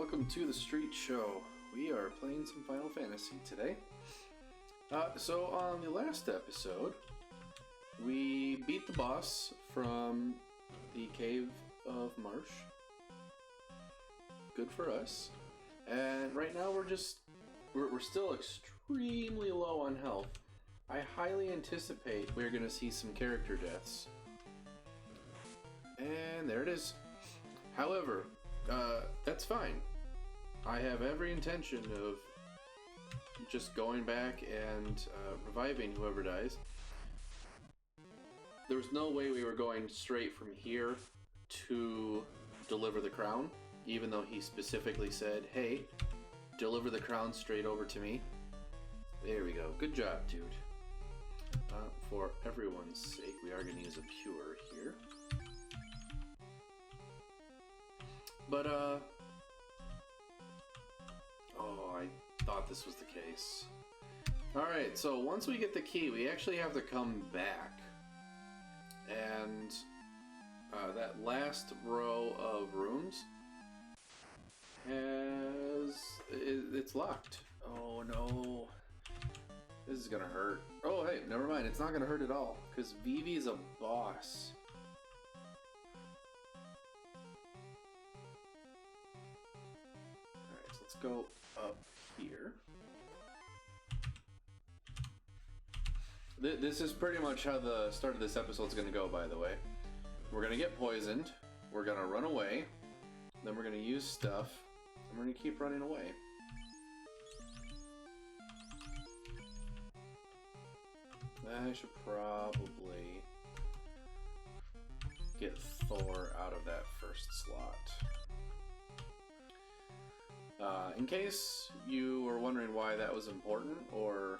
welcome to the Street Show. We are playing some Final Fantasy today. So on the last episode, we beat the boss from the Cave of Marsh. Good for us. And right now we're still extremely low on health. I highly anticipate we're going to see some character deaths. And there it is. However, that's fine. I have every intention of just going back and reviving whoever dies. There was no way we were going straight from here to deliver the crown, even though he specifically said, hey, deliver the crown straight over to me. There we go. Good job, dude. For everyone's sake, we are going to use a pure here. But, oh, I thought this was the case. Alright, so once we get the key, we actually have to come back. And that last row of rooms it's locked. Oh no. This is gonna hurt. Oh hey, never mind, it's not gonna hurt at all, because Vivi's a boss. Alright, so let's go up here. This is pretty much how the start of this episode is gonna go, by the way. We're gonna get poisoned, we're gonna run away, then we're gonna use stuff, and we're gonna keep running away. I should probably get Thor out of that first slot. In case you were wondering why that was important, or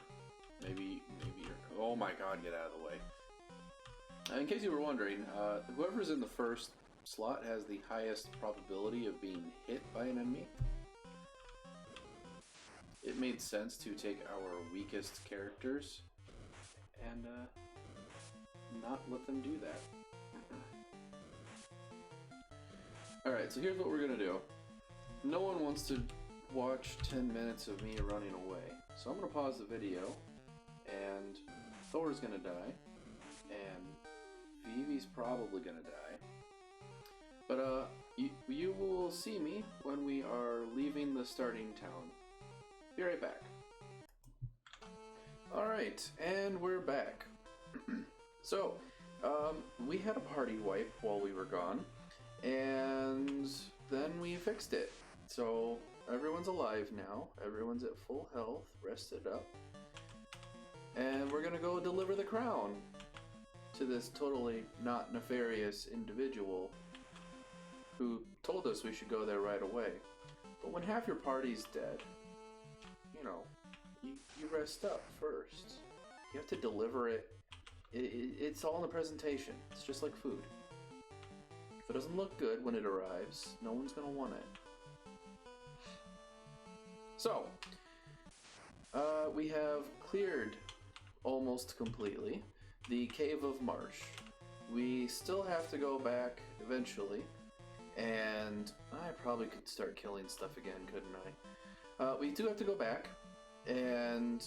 maybe you're... Oh my god, get out of the way. In case you were wondering, whoever's in the first slot has the highest probability of being hit by an enemy. It made sense to take our weakest characters and not let them do that. Alright, so here's what we're gonna do. No one wants to watch 10 minutes of me running away, so I'm gonna pause the video, and Thor's gonna die, and Vivi's probably gonna die. But you will see me when we are leaving the starting town. Be right back. Alright, and we're back. So, we had a party wipe while we were gone, and then we fixed it. So, everyone's alive now, everyone's at full health, rested up, and we're gonna go deliver the crown to this totally not nefarious individual who told us we should go there right away. But when half your party's dead, you know, you rest up first. You have to deliver it. It's all in the presentation. It's just like food. If it doesn't look good when it arrives, no one's gonna want it. So, we have cleared almost completely the Cave of Marsh. We still have to go back eventually, and I probably could start killing stuff again, couldn't I? We do have to go back and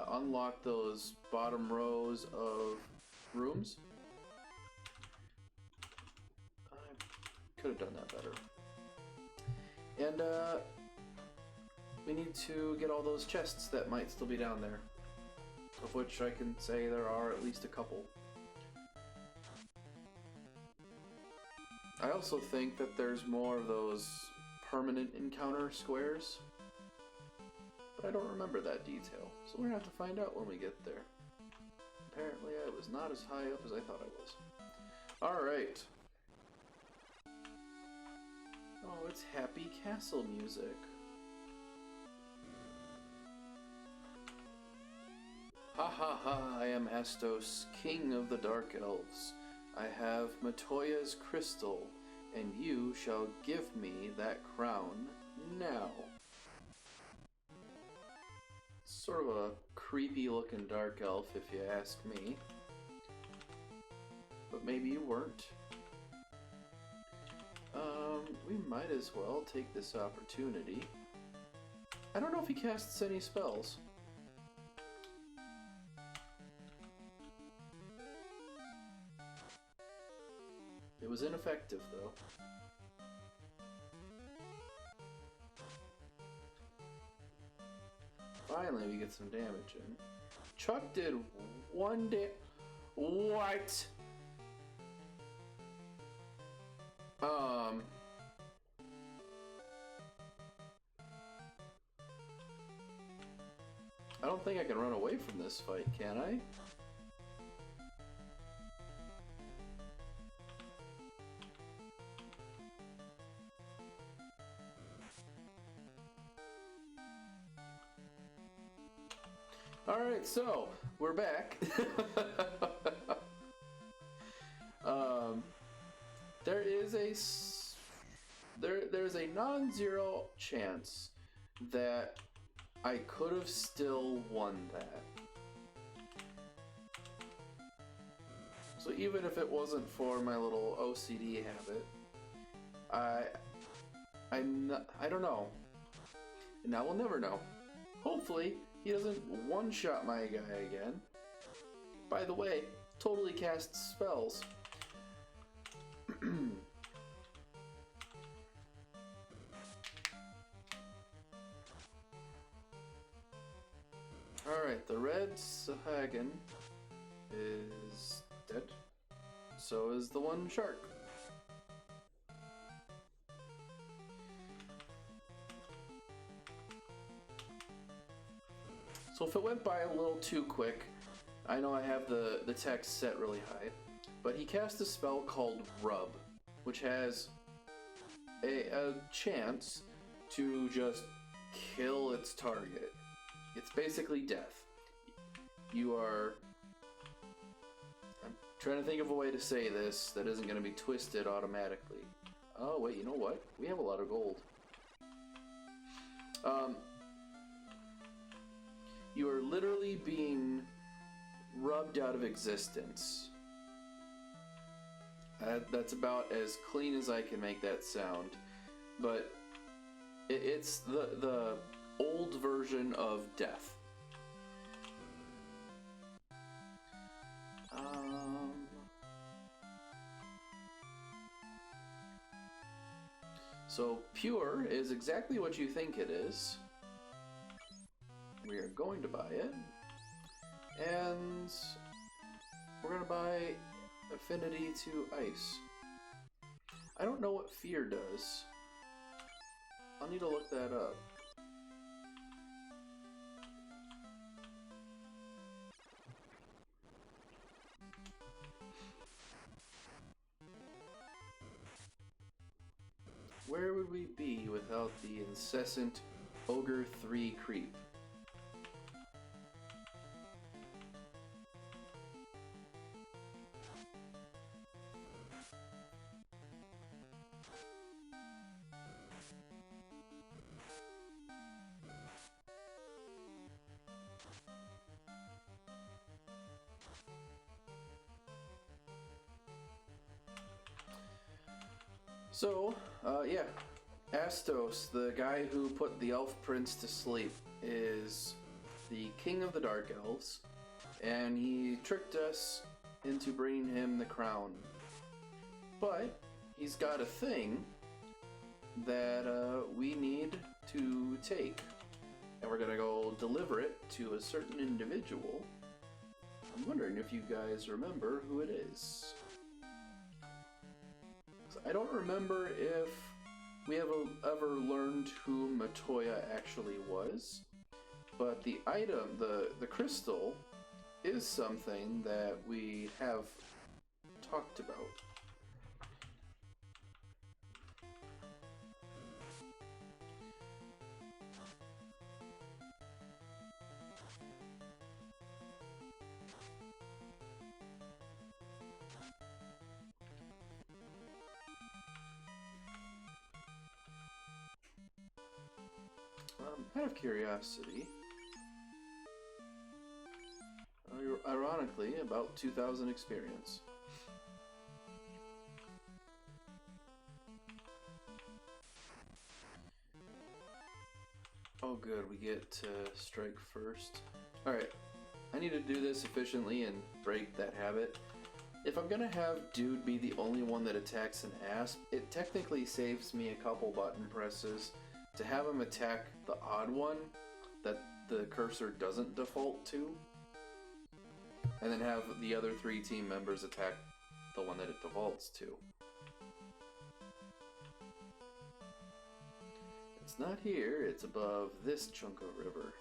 unlock those bottom rows of rooms. I could have done that better. And we need to get all those chests that might still be down there, of which I can say there are at least a couple. I also think that there's more of those permanent encounter squares, but I don't remember that detail, so we're gonna have to find out when we get there. Apparently I was not as high up as I thought I was. Alright. Oh, it's Happy Castle music. Ha ha ha, I am Astos, king of the Dark Elves. I have Matoya's crystal, and you shall give me that crown now. Sort of a creepy looking dark elf if you ask me. But maybe you weren't. we might as well take this opportunity. I don't know if he casts any spells. It was ineffective, though. Finally, we get some damage in. Chuck did one What? I don't think I can run away from this fight, can I? Alright, so, we're back. There's a non-zero chance that I could have still won that. So even if it wasn't for my little OCD habit, I don't know. And I will never know. Hopefully, he doesn't one-shot my guy again. By the way, totally casts spells. Alright, the red Sahagan is dead. So is the one shark. So if it went by a little too quick, I know I have the text set really high, but he cast a spell called Rub, which has a chance to just kill its target. It's basically death. You are... I'm trying to think of a way to say this that isn't going to be twisted automatically. Oh, wait, you know what? We have a lot of gold. You are literally being rubbed out of existence. That's about as clean as I can make that sound. But it's the old version of death. So pure is exactly what you think it is. We are going to buy it. And we're going to buy affinity to ice. I don't know what fear does. I'll need to look that up. Where would we be without the incessant Ogre 3 creep? So, yeah, Astos, the guy who put the elf prince to sleep, is the king of the dark elves, and he tricked us into bringing him the crown. But he's got a thing that we need to take, and we're gonna go deliver it to a certain individual. I'm wondering if you guys remember who it is. I don't remember if we have ever learned who Matoya actually was, but the item, the crystal, is something that we have talked about. Out of curiosity, ironically, about 2,000 experience. Oh good, we get to strike first. Alright, I need to do this efficiently and break that habit. If I'm gonna have Dude be the only one that attacks an asp, it technically saves me a couple button presses to have him attack the odd one that the cursor doesn't default to, and then have the other 3 team members attack the one that it defaults to. It's not here, it's above this chunk of river.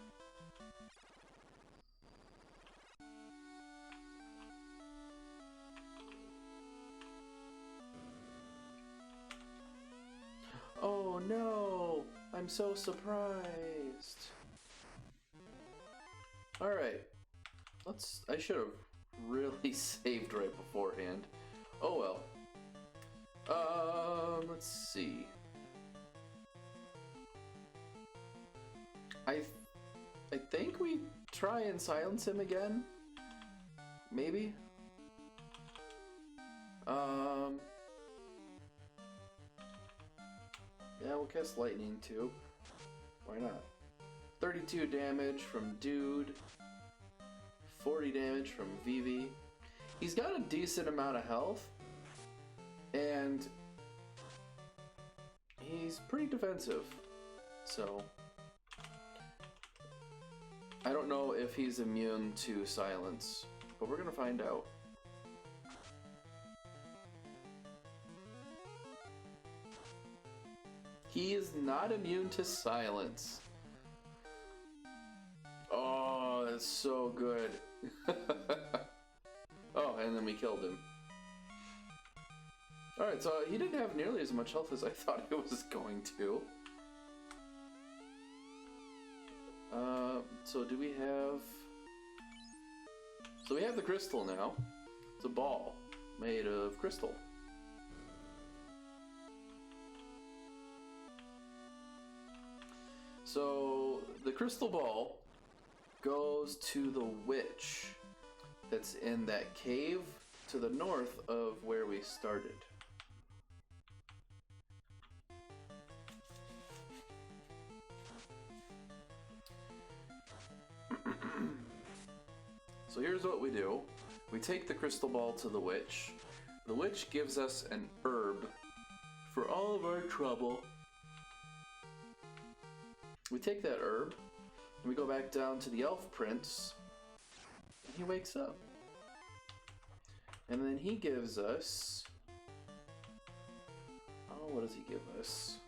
Oh no! I'm so surprised! Alright. I should have really saved right beforehand. Oh well. Let's see. I think we try and silence him again. Maybe. Yeah, we'll cast lightning too. Why not? 32 damage from Dude. 40 damage from Vivi. He's got a decent amount of health. And he's pretty defensive. So I don't know if he's immune to silence, but we're gonna find out. He is not immune to silence. Oh, that's so good. Oh, and then we killed him. Alright, so he didn't have nearly as much health as I thought he was going to. So do we have... So we have the crystal now. It's a ball made of crystal. So the crystal ball goes to the witch that's in that cave to the north of where we started. So here's what we do. We take the crystal ball to the witch. The witch gives us an herb for all of our trouble. We take that herb, and we go back down to the elf prince, and he wakes up. And then he gives us... Oh, what does he give us?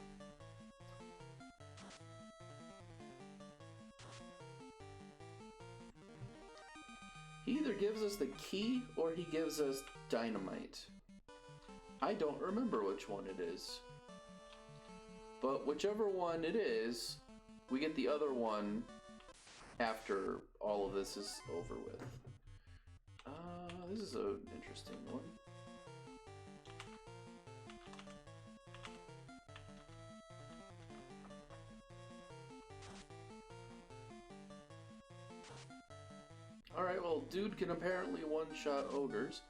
He either gives us the key, or he gives us dynamite. I don't remember which one it is. But whichever one it is, we get the other one after all of this is over with. This is an interesting one. Alright, well, Dude can apparently one-shot ogres.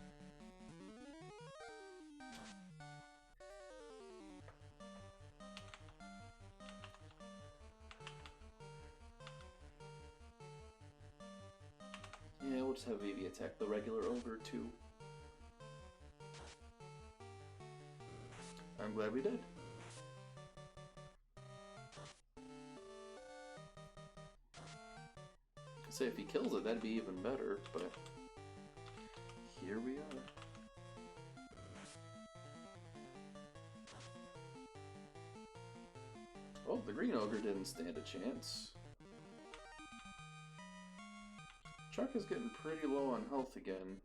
Yeah, we'll just have Vivi attack the regular ogre too. I'm glad we did. I'd say if he kills it, that'd be even better, but here we are. Oh, the green ogre didn't stand a chance. Chuck is getting pretty low on health again.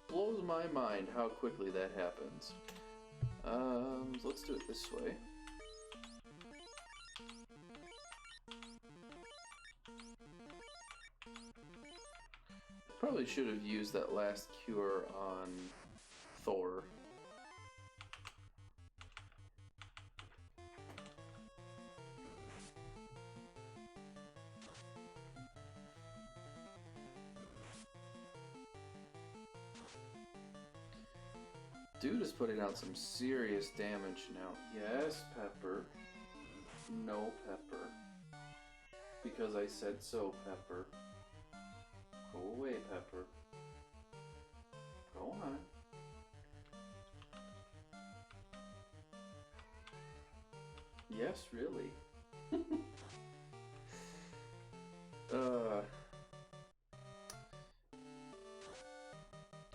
Blows my mind how quickly that happens. Let's do it this way. Probably should have used that last cure on Thor. Dude is putting out some serious damage now. Yes, Pepper. No Pepper. Because I said so, Pepper. Go away, Pepper. Go on. Yes, really.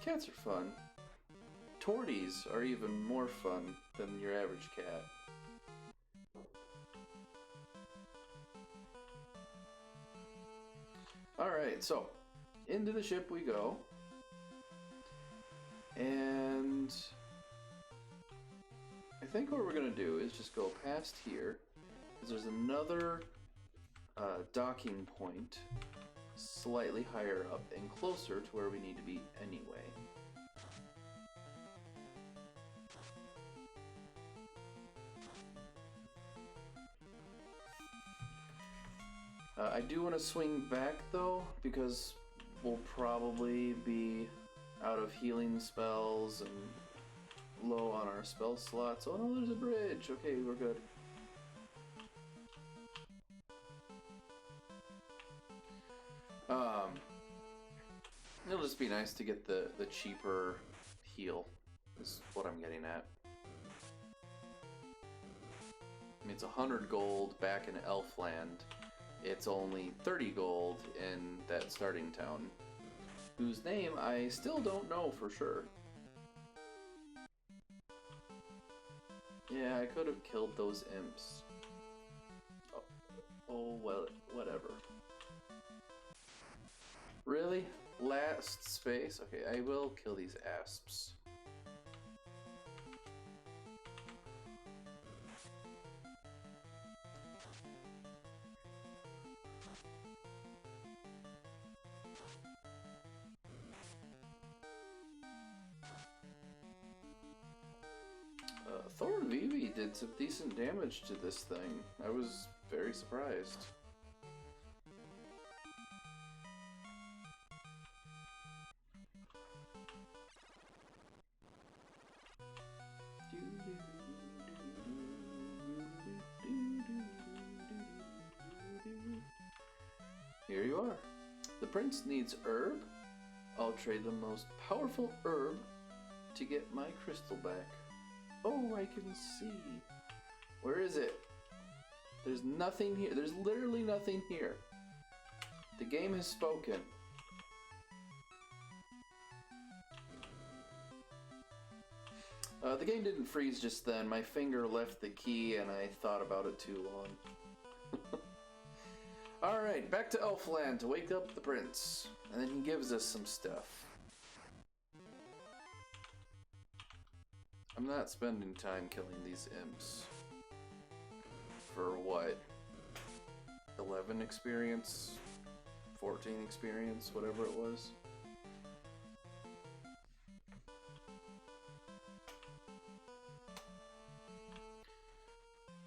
Cats are fun. Torties are even more fun than your average cat. Alright, so into the ship we go. And I think what we're going to do is just go past here. Because there's another docking point slightly higher up and closer to where we need to be anyway. I do want to swing back though, because we'll probably be out of healing spells and low on our spell slots. Oh no, there's a bridge! Okay, we're good. It'll just be nice to get the cheaper heal, is what I'm getting at. I mean, it's 100 gold back in Elfland. It's only 30 gold in that starting town, whose name I still don't know for sure. Yeah, I could have killed those imps. Oh well, whatever. Really? Last space? Okay, I will kill these asps. Thor and Vivi did some decent damage to this thing. I was very surprised. Here you are. The prince needs herb. I'll trade the most powerful herb to get my crystal back. Oh, I can see. Where is it? There's nothing here. There's literally nothing here. The game has spoken. The game didn't freeze just then. My finger left the key and I thought about it too long. Alright, back to Elfland to wake up the prince. And then he gives us some stuff. I'm not spending time killing these imps. For what? 11 experience? 14 experience? Whatever it was.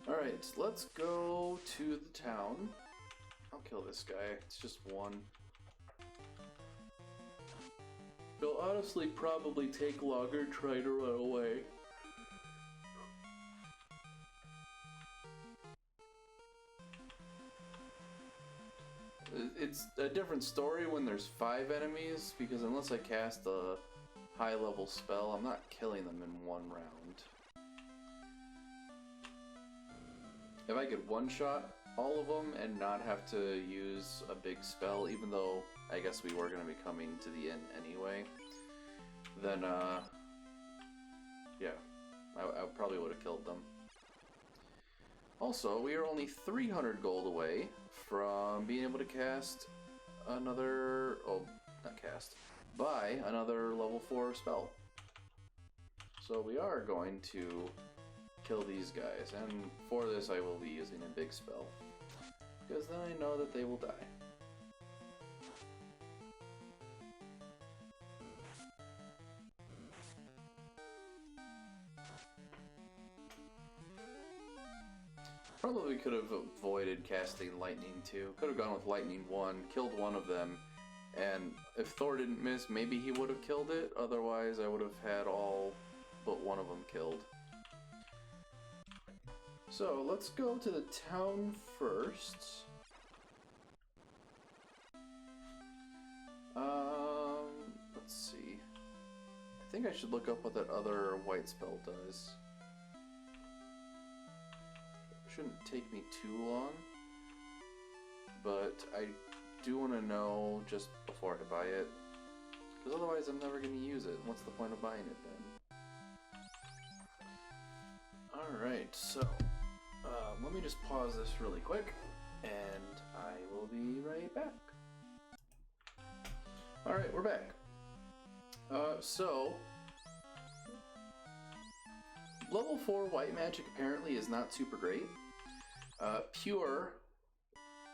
Alright, let's go to the town. I'll kill this guy. It's just one. It'll honestly probably take longer trying to run away. It's a different story when there's 5 enemies, because unless I cast a high level spell, I'm not killing them in one round. If I could one-shot all of them and not have to use a big spell, even though I guess we were going to be coming to the end anyway, then, yeah, I probably would have killed them. Also, we are only 300 gold away from being able to cast another, oh, not cast, buy another level 4 spell. So we are going to kill these guys, and for this I will be using a big spell, because then I know that they will die. Probably could have avoided casting lightning too. Could have gone with lightning 1, killed one of them, and if Thor didn't miss, maybe he would have killed it. Otherwise, I would have had all but one of them killed. So let's go to the town first. I should look up what that other white spell does. Shouldn't take me too long, but I do want to know just before I buy it, because otherwise I'm never going to use it. What's the point of buying it then? Alright, so let me just pause this really quick, and I will be right back. Alright, we're back. So level 4 white magic apparently is not super great. Pure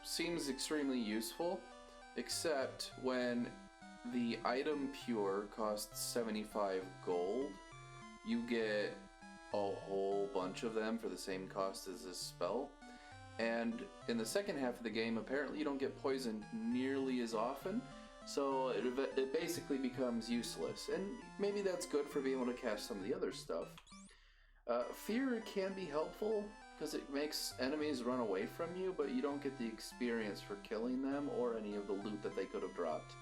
seems extremely useful, except when the item Pure costs 75 gold, you get a whole bunch of them for the same cost as this spell. And in the second half of the game, apparently you don't get poisoned nearly as often, so it basically becomes useless. And maybe that's good for being able to cast some of the other stuff. Fear can be helpful, because it makes enemies run away from you, but you don't get the experience for killing them or any of the loot that they could have dropped.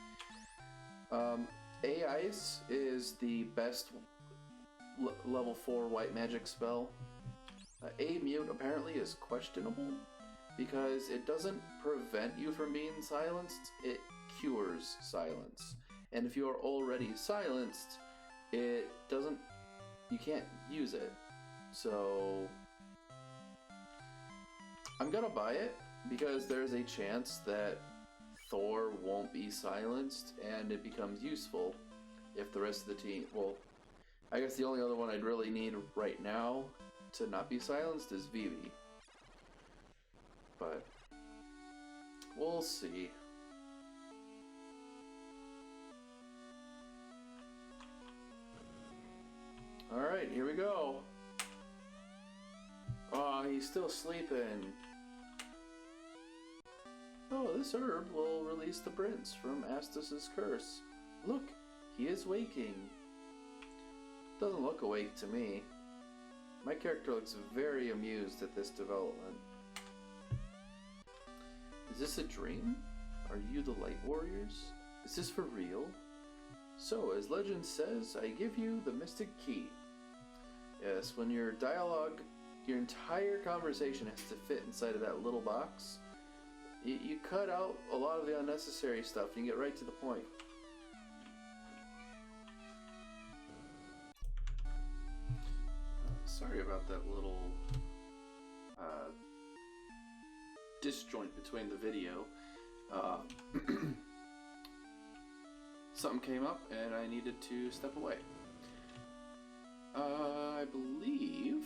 A-Ice is the best level 4 white magic spell. A-Mute apparently is questionable, because it doesn't prevent you from being silenced, it cures silence. And if you are already silenced, you can't use it. So I'm gonna buy it because there's a chance that Thor won't be silenced and it becomes useful if the rest of the team, well, I guess the only other one I'd really need right now to not be silenced is Vivi. But we'll see. Alright, here we go. Oh, he's still sleeping. Oh, this herb will release the prince from Astos' curse. Look, he is waking. Doesn't look awake to me. My character looks very amused at this development. Is this a dream? Are you the Light Warriors? Is this for real? So, as legend says, I give you the mystic key. Yes, when your dialogue, your entire conversation has to fit inside of that little box, you cut out a lot of the unnecessary stuff and you get right to the point. Sorry about that little disjoint between the video. Something came up and I needed to step away. I believe...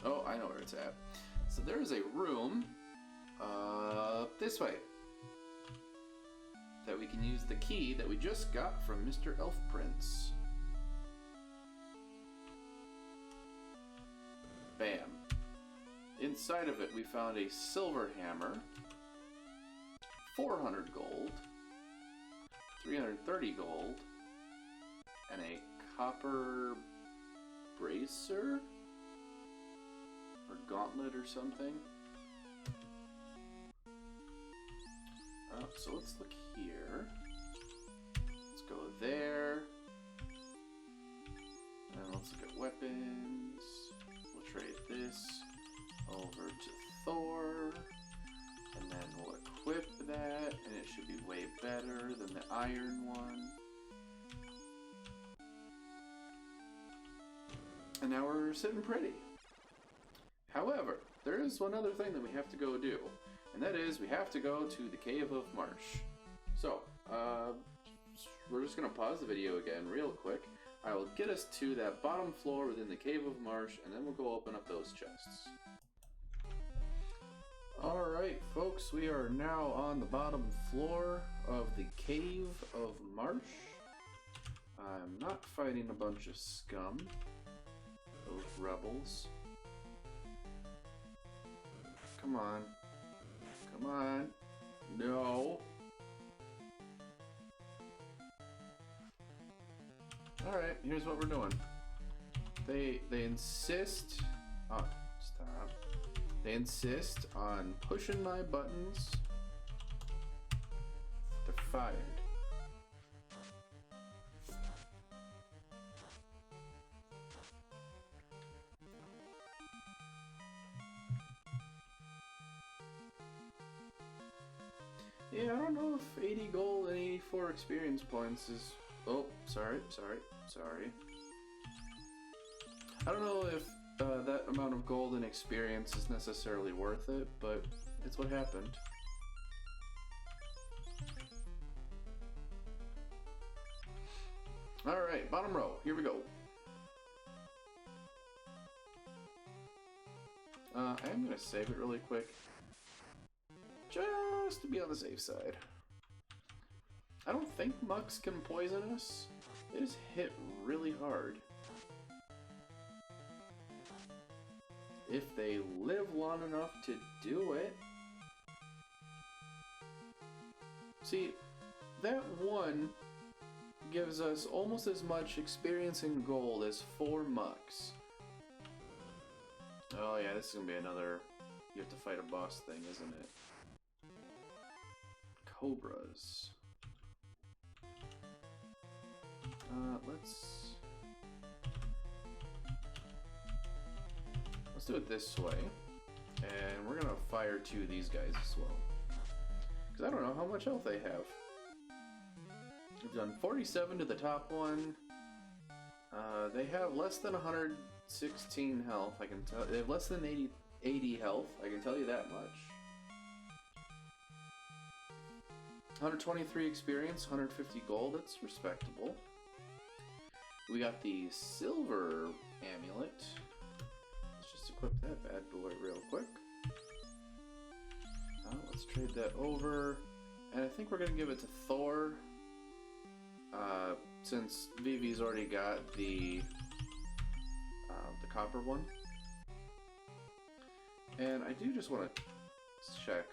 Oh, I know where it's at. So there is a room this way that we can use the key that we just got from Mr. Elf Prince. Bam. Inside of it we found a silver hammer, 400 gold, 330 gold, and a copper bracer or gauntlet or something. So let's look here. Let's go there. And let's look at weapons. We'll trade this over to Thor. And then we'll equip that, and it should be way better than the iron one. And now we're sitting pretty. However, there is one other thing that we have to go do, and that is we have to go to the Cave of Marsh. So, we're just going to pause the video again real quick. I will get us to that bottom floor within the Cave of Marsh, and then we'll go open up those chests. Alright folks, we are now on the bottom floor of the Cave of Marsh. I'm not fighting a bunch of scum, those rebels. Come on. Come on. No. Alright, here's what we're doing. They insist... Oh, stop. They insist on pushing my buttons. They're fired. Yeah, I don't know if 80 gold and 84 experience points is... Oh, sorry. I don't know if that amount of gold and experience is necessarily worth it, but it's what happened. Alright, bottom row, here we go. I am going to save it really quick, just to be on the safe side. I don't think mucks can poison us. They just hit really hard. If they live long enough to do it. See, that one gives us almost as much experience in gold as 4 mucks. Oh yeah, this is gonna be another... You have to fight a boss thing, isn't it? Cobras. Let's do it this way. And we're gonna fire 2 of these guys as well. Because I don't know how much health they have. We've done 47 to the top one. They have less than 116 health, I can tell. They have less than 80 health, I can tell you that much. 123 experience, 150 gold, that's respectable. We got the silver amulet. Let's just equip that bad boy real quick. Let's trade that over. And I think we're going to give it to Thor. Since Vivi's already got the copper one. And I do just want to check.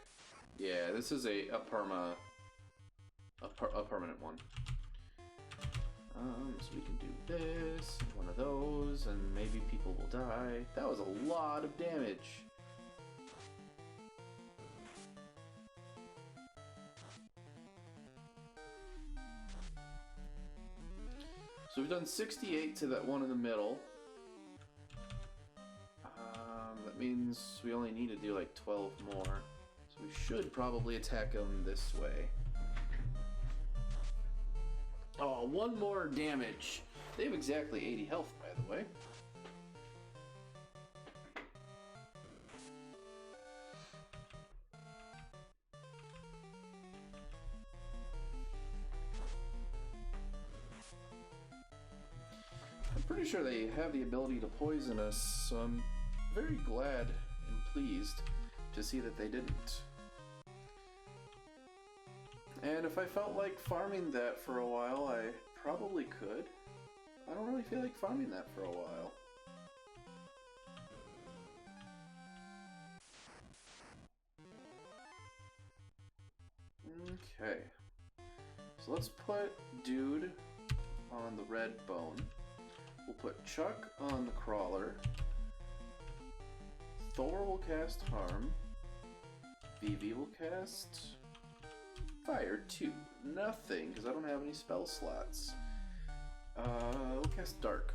Yeah, this is a permanent one. So we can do this, one of those, and maybe people will die. That was a lot of damage. So we've done 68 to that one in the middle. That means we only need to do like 12 more. So we should probably attack them this way. Oh, 1 more damage. They have exactly 80 health, by the way. I'm pretty sure they have the ability to poison us, so I'm very glad and pleased to see that they didn't. And if I felt like farming that for a while, I probably could. I don't really feel like farming that for a while. Okay. So let's put Dude on the red bone. We'll put Chuck on the crawler. Thor will cast Harm. Vivi will cast Fire 2. Nothing, because I don't have any spell slots. We'll cast Dark.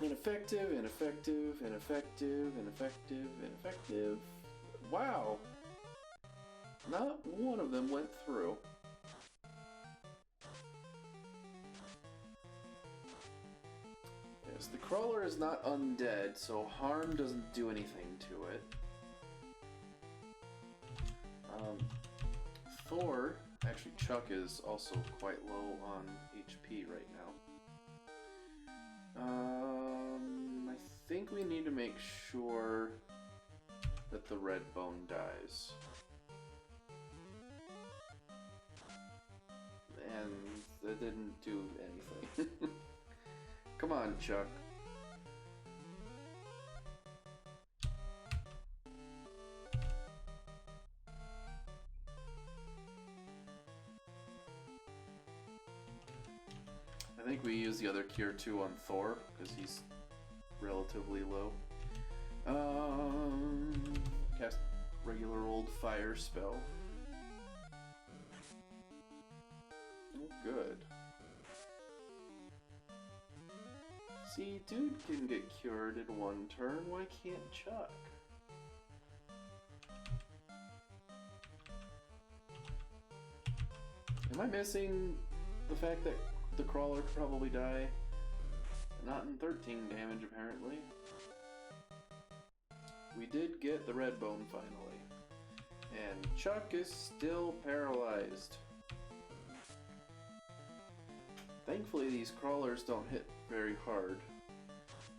Ineffective, ineffective, ineffective, ineffective, ineffective. Wow! Not one of them went through. Yes, the crawler is not undead, so harm doesn't do anything to it. Thor, actually Chuck is also quite low on HP right now. I think we need to make sure that the red bone dies. And that didn't do anything. Come on, Chuck. I think we use the other cure too on Thor, because he's relatively low. Cast regular old fire spell. Oh, good. See, dude can get cured in one turn, why can't Chuck? Am I missing the fact that the crawler could probably die? Not in 13 damage, apparently. We did get the red bone finally. And Chuck is still paralyzed. Thankfully, these crawlers don't hit very hard.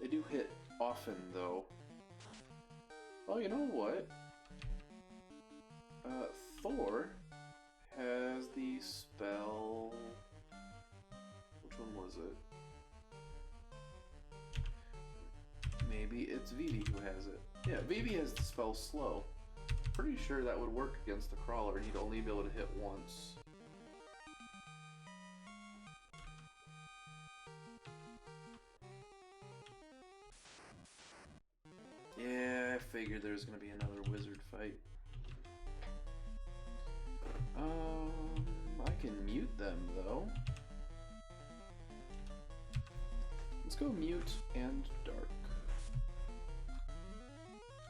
They do hit often, though. Oh, you know what? Thor has the spell... Which one was it? Maybe it's Vivi who has it. Yeah, Vivi has the spell Slow. Pretty sure that would work against the crawler, and he'd only be able to hit once. Yeah, I figured there was going to be another wizard fight. I can mute them, though. Let's go mute and dark.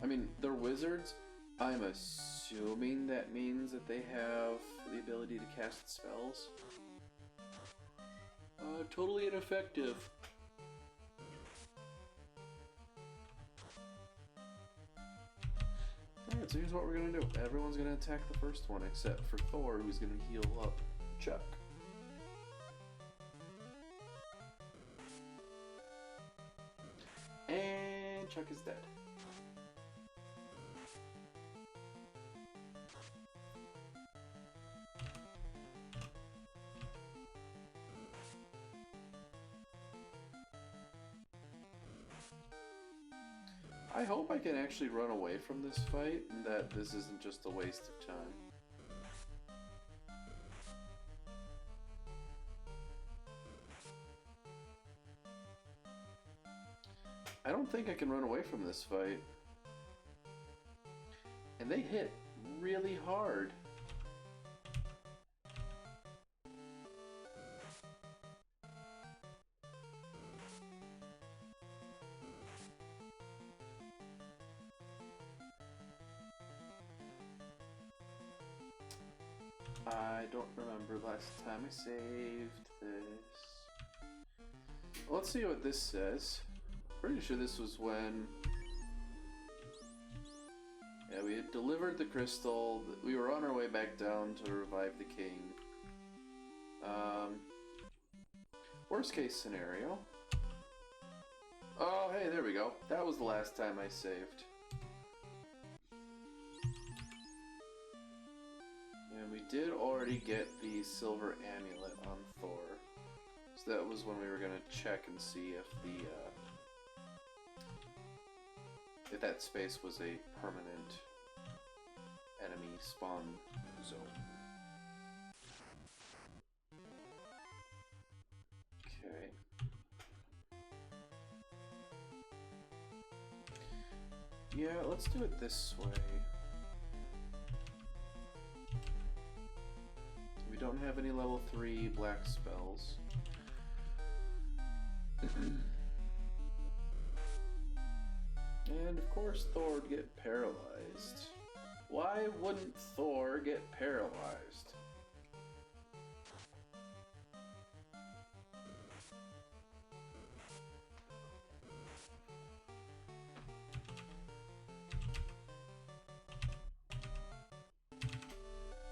I mean, they're wizards. I'm assuming that means that they have the ability to cast spells. Totally ineffective. Alright, so here's what we're gonna do. Everyone's gonna attack the first one except for Thor, who's gonna heal up Chuck. And Chuck is dead. I hope I can actually run away from this fight and that this isn't just a waste of time. I don't think I can run away from this fight. And they hit really hard. I don't remember last time I saved this. Well, let's see what this says. Pretty sure this was when... Yeah, we had delivered the crystal. We were on our way back down to revive the king. Worst case scenario. Oh, hey, there we go. That was the last time I saved. And we did already get the silver amulet on Thor. So that was when we were going to check and see if the if that space was a permanent enemy spawn zone. Okay. Yeah, let's do it this way. We don't have any level 3 black spells. And of course Thor would get paralyzed. Why wouldn't Thor get paralyzed?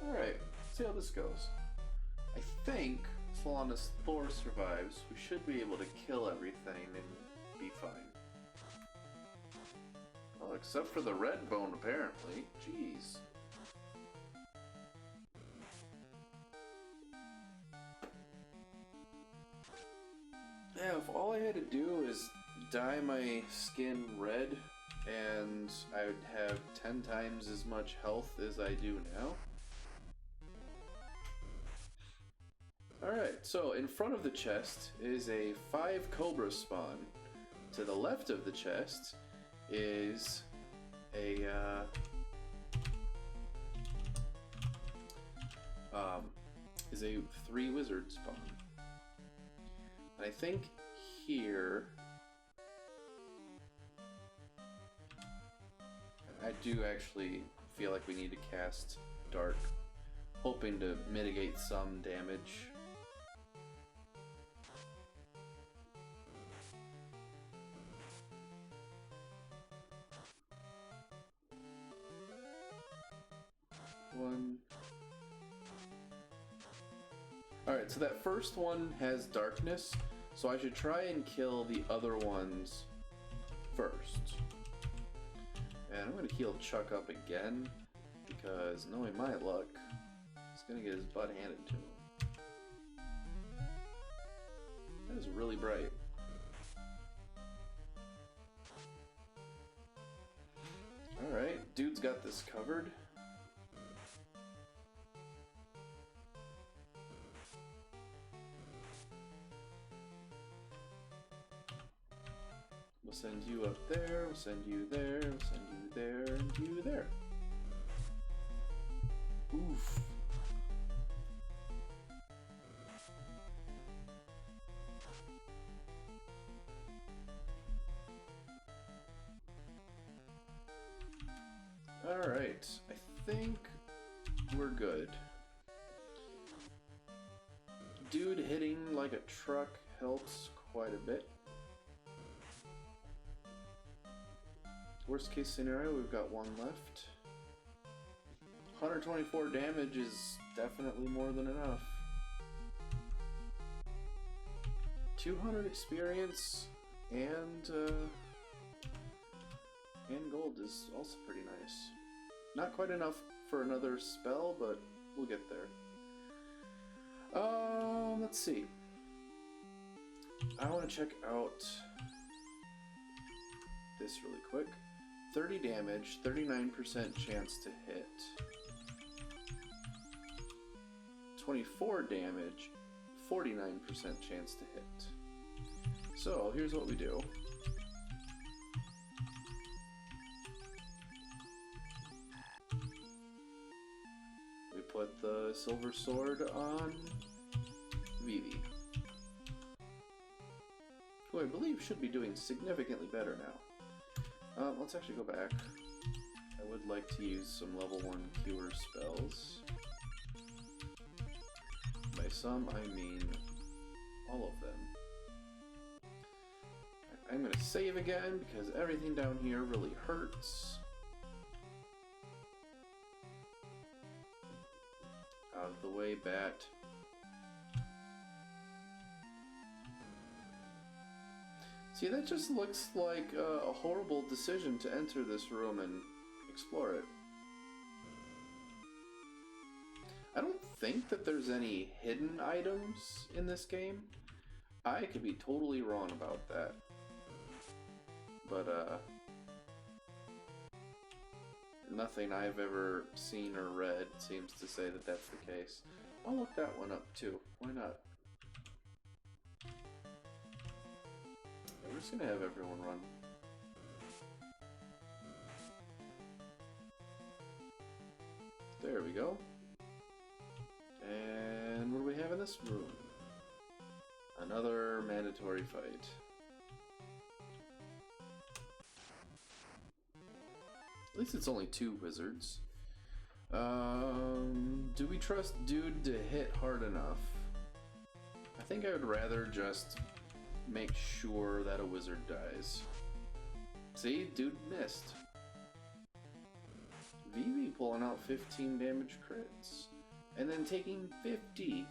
Alright, see how this goes. I think, as long as Thor survives, we should be able to kill everything and be fine. Well, except for the red bone, apparently. Jeez. Yeah, if all I had to do is dye my skin red, and I would have 10 times as much health as I do now. Alright, so in front of the chest is a 5 cobra spawn. To the left of the chest is a 3 wizard spawn. And I think here I do actually feel like we need to cast Dark, hoping to mitigate some damage. One. Alright, so that first one has darkness, so I should try and kill the other ones first. And I'm going to heal Chuck up again, because knowing my luck, he's going to get his butt handed to him. That is really bright. Alright, dude's got this covered. We'll send you up there, we'll send you there, we'll send you there, and you there. Oof. Alright, I think we're good. Dude hitting like a truck helps quite a bit. Worst case scenario, we've got one left. 124 damage is definitely more than enough. 200 experience and gold is also pretty nice. Not quite enough for another spell, but we'll get there. Let's see. I want to check out this really quick. 30 damage, 39% chance to hit. 24 damage, 49% chance to hit. So, here's what we do. We put the silver sword on Vivi, who I believe should be doing significantly better now. Let's actually go back. I would like to use some level 1 cure spells. By some, I mean all of them. I'm going to save again because everything down here really hurts. Out of the way, bat. See, that just looks like a horrible decision to enter this room and explore it. I don't think that there's any hidden items in this game. I could be totally wrong about that. But, nothing I've ever seen or read seems to say that that's the case. I'll look that one up too. Why not? We're just gonna have everyone run. There we go. And what do we have in this room? Another mandatory fight. At least it's only 2 wizards. Do we trust dude to hit hard enough? I think I would rather just make sure that a wizard dies. See? Dude missed. Vivi pulling out 15 damage crits. And then taking 50.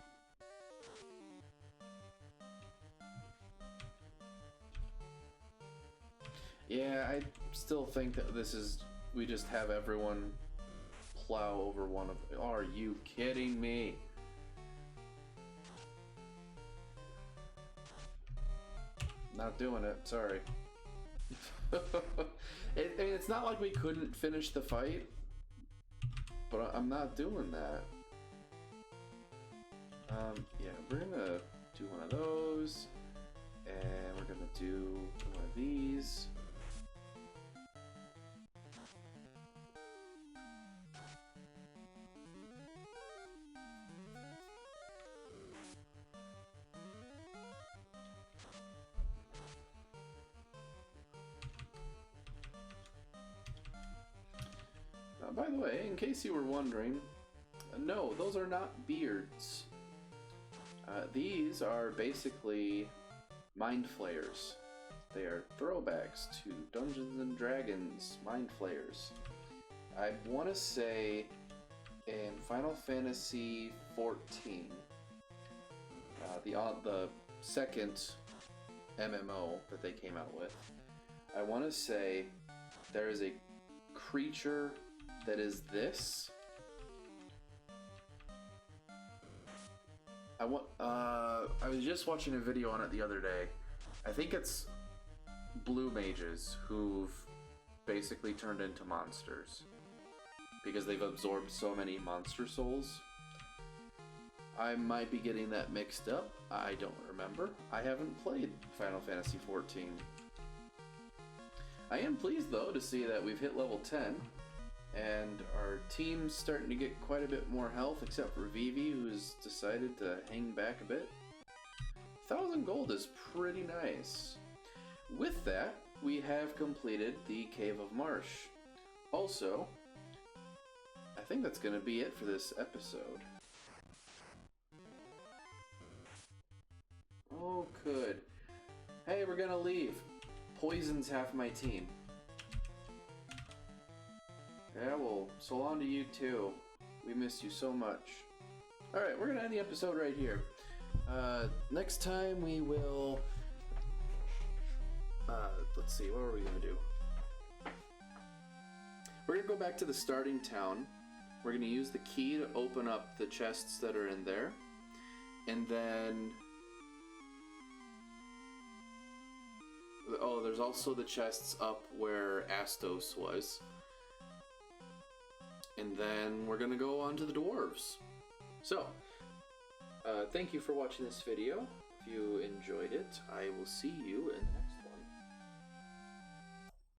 Yeah, I still think that this is... We just have everyone plow over one of... Are you kidding me? Not doing it, sorry. I mean, it's not like we couldn't finish the fight, but I'm not doing that. Yeah, we're gonna do one of those, and we're gonna do one of these. By the way, in case you were wondering, no, those are not beards. These are basically mind flayers. They are throwbacks to Dungeons and Dragons mind flayers. I want to say in Final Fantasy XIV, the second MMO that they came out with, I want to say there is a creature that is this. I was just watching a video on it the other day. I think it's blue mages who've basically turned into monsters because they've absorbed so many monster souls. I might be getting that mixed up. I don't remember. I haven't played Final Fantasy XIV. I am pleased though to see that we've hit level 10 and our team's starting to get quite a bit more health, except for Vivi, who's decided to hang back a bit. 1,000 gold is pretty nice. With that, we have completed the Cave of Marsh. Also, I think that's going to be it for this episode. Oh, good. Hey, we're going to leave. Poison's half my team. Yeah, well, so long to you too. We missed you so much. Alright, we're gonna end the episode right here. Next time we will... let's see, what are we gonna do? We're gonna go back to the starting town. We're gonna use the key to open up the chests that are in there. And then... oh, there's also the chests up where Astos was. And then we're gonna go on to the dwarves. So, thank you for watching this video. If you enjoyed it, I will see you in the next